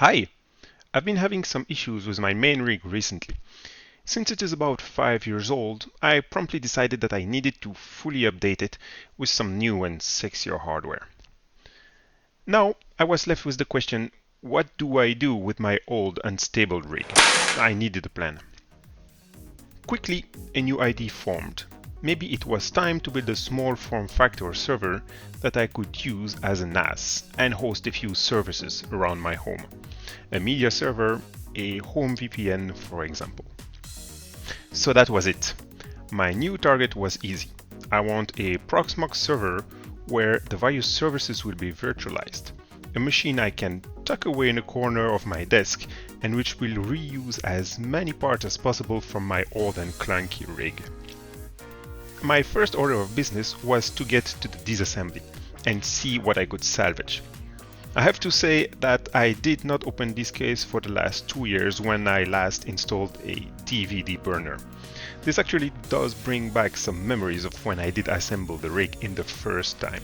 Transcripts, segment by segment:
Hi! I've been having some issues with my main rig recently. Since it is about 5 years old, I promptly decided that I needed to fully update it with some new and sexier hardware. Now, I was left with the question, what do I do with my old unstable rig? I needed a plan. Quickly, a new idea formed. Maybe it was time to build a small form factor server that I could use as a NAS and host a few services around my home. A media server, a home VPN, for example. So that was it. My new target was easy. I want a Proxmox server where the various services will be virtualized. A machine I can tuck away in a corner of my desk and which will reuse as many parts as possible from my old and clunky rig. My first order of business was to get to the disassembly and see what I could salvage. I have to say that I did not open this case for the last 2 years when I last installed a DVD burner. This actually does bring back some memories of when I did assemble the rig in the first time.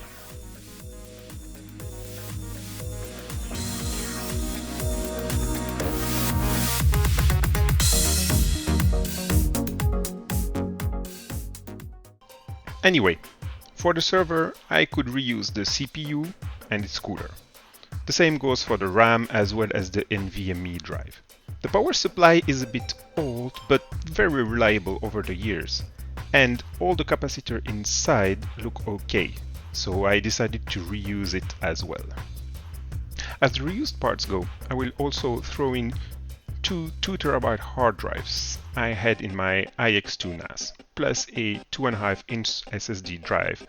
Anyway, for the server, I could reuse the CPU and its cooler. The same goes for the RAM as well as the NVMe drive. The power supply is a bit old but very reliable over the years, and all the capacitor inside look okay, so I decided to reuse it as well. As the reused parts go, I will also throw in two 2TB hard drives I had in my iX2 NAS, plus a 2.5-inch SSD drive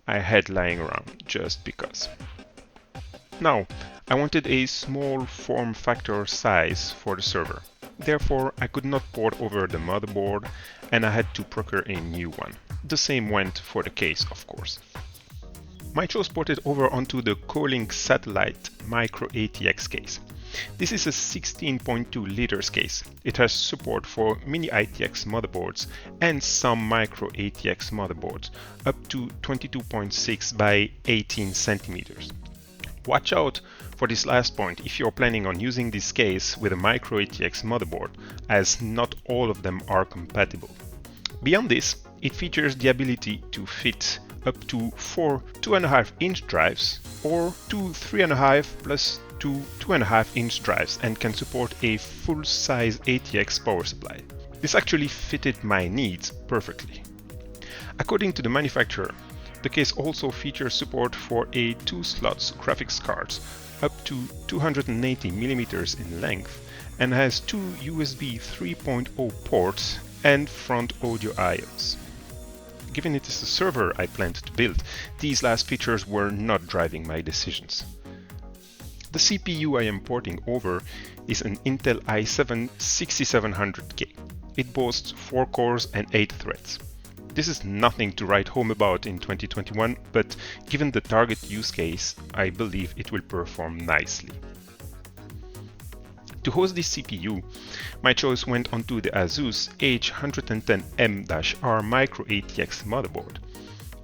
I had lying around just because. Now, I wanted a small form factor size for the server. Therefore, I could not port over the motherboard and I had to procure a new one. The same went for the case, of course. My choice ported over onto the Kolink satellite micro ATX case. This is a 16.2 liters case. It has support for mini ITX motherboards and some micro ATX motherboards up to 22.6 by 18 centimeters. Watch out for this last point if you're planning on using this case with a micro ATX motherboard, as not all of them are compatible. Beyond this, it features the ability to fit up to 4 2.5-inch drives or 2 3.5 plus 2 2.5-inch drives and can support a full-size ATX power supply. This actually fitted my needs perfectly. According to the manufacturer, the case also features support for a 2-slot graphics cards up to 280mm in length and has 2 USB 3.0 ports and front audio IOs. Given it is a server I planned to build, these last features were not driving my decisions. The CPU I am porting over is an Intel i7 6700K. It boasts 4 cores and 8 threads. This is nothing to write home about in 2021, but given the target use case, I believe it will perform nicely. To host this CPU, my choice went onto the ASUS H110M-R Micro ATX motherboard.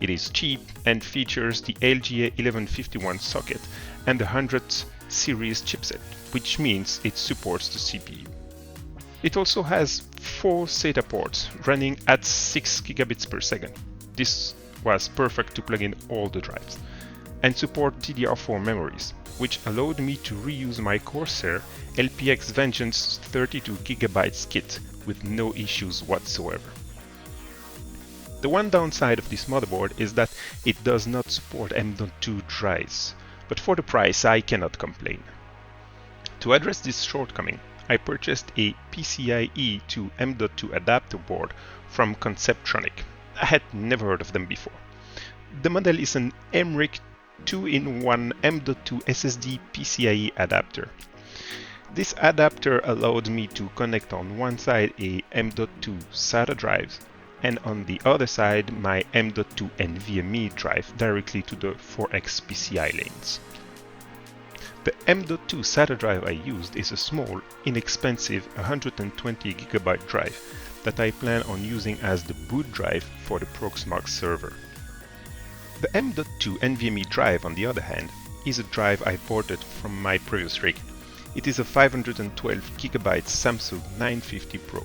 It is cheap and features the LGA 1151 socket and the 100th series chipset, which means it supports the CPU. It also has 4 SATA ports running at 6 gigabits per second. This was perfect to plug in all the drives, and support DDR4 memories, which allowed me to reuse my Corsair LPX Vengeance 32GB kit with no issues whatsoever. The one downside of this motherboard is that it does not support M.2 drives, but for the price I cannot complain. To address this shortcoming, I purchased a PCIe to M.2 adapter board from Conceptronic. I had never heard of them before. The model is an Emric 2-in-1 M.2 SSD PCIe adapter. This adapter allowed me to connect on one side a M.2 SATA drive and on the other side my M.2 NVMe drive directly to the 4X PCI lanes. The M.2 SATA drive I used is a small, inexpensive 120GB drive that I plan on using as the boot drive for the Proxmox server. The M.2 NVMe drive, on the other hand, is a drive I ported from my previous rig. It is a 512GB Samsung 950 Pro.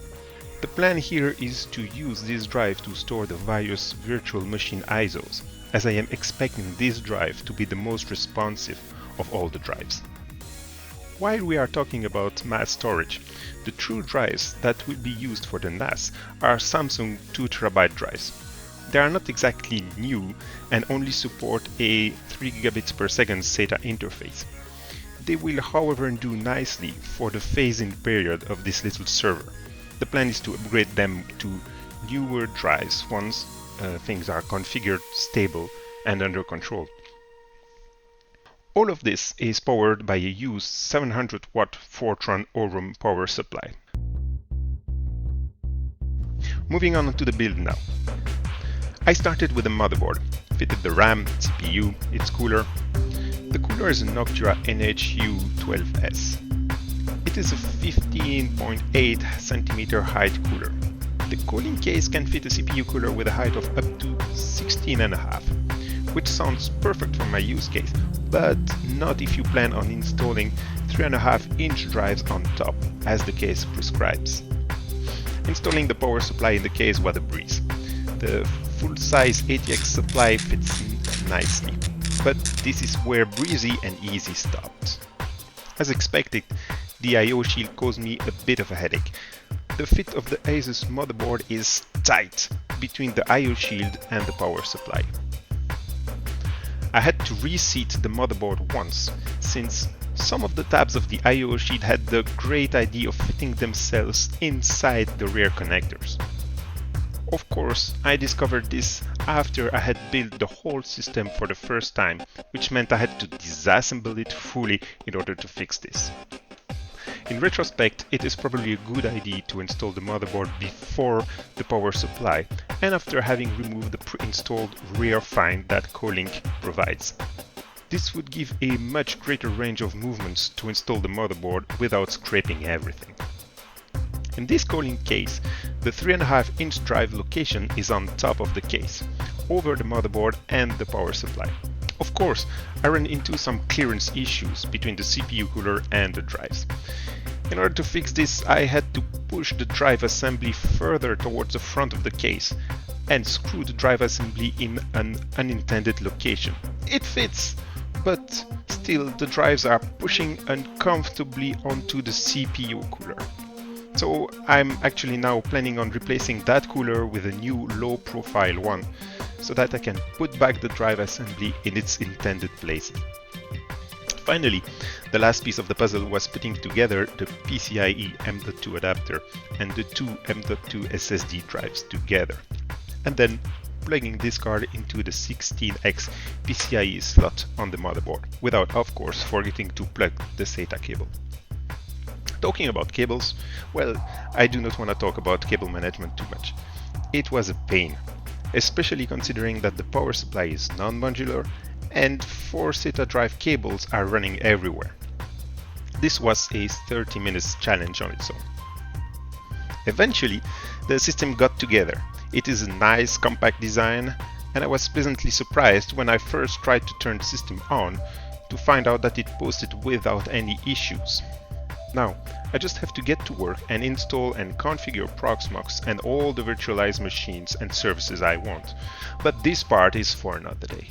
The plan here is to use this drive to store the various virtual machine ISOs, as I am expecting this drive to be the most responsive of all the drives. While we are talking about mass storage, the true drives that will be used for the NAS are Samsung 2TB drives. They are not exactly new and only support a 3 gigabits per second SATA interface. They will, however, do nicely for the phase-in period of this little server. The plan is to upgrade them to newer drives once things are configured, stable, and under control. All of this is powered by a used 700 watt Fortran Aurum power supply. Moving on to the build now. I started with a motherboard, fitted the RAM, CPU, its cooler. The cooler is a Noctua NHU12S. It is a 15.8 cm height cooler. The Kolink case can fit a CPU cooler with a height of up to 16.5, which sounds perfect for my use case, but not if you plan on installing 3.5-inch drives on top, as the case prescribes. Installing the power supply in the case was a breeze. The full-size ATX supply fits nicely, but this is where breezy and easy stopped. As expected, the I/O shield caused me a bit of a headache. The fit of the Asus motherboard is tight between the I/O shield and the power supply. I had to reseat the motherboard once, since some of the tabs of the I/O shield had the great idea of fitting themselves inside the rear connectors. Of course, I discovered this after I had built the whole system for the first time, which meant I had to disassemble it fully in order to fix this. In retrospect, it is probably a good idea to install the motherboard before the power supply and after having removed the pre-installed rear find that Kolink provides. This would give a much greater range of movements to install the motherboard without scraping everything. In this Kolink case, the 3.5-inch drive location is on top of the case, over the motherboard and the power supply. Of course, I ran into some clearance issues between the CPU cooler and the drives. In order to fix this, I had to push the drive assembly further towards the front of the case and screw the drive assembly in an unintended location. It fits, but still the drives are pushing uncomfortably onto the CPU cooler. So I'm actually now planning on replacing that cooler with a new low-profile one, so that I can put back the drive assembly in its intended place. Finally, the last piece of the puzzle was putting together the PCIe M.2 adapter and the two M.2 SSD drives together, and then plugging this card into the 16X PCIe slot on the motherboard, without of course forgetting to plug the SATA cable. Talking about cables, well, I do not want to talk about cable management too much. It was a pain, especially considering that the power supply is non-modular and 4 SATA drive cables are running everywhere. This was a 30 minutes challenge on its own. Eventually, the system got together. It is a nice compact design, and I was pleasantly surprised when I first tried to turn the system on to find out that it posted without any issues. Now, I just have to get to work and install and configure Proxmox and all the virtualized machines and services I want, but this part is for another day.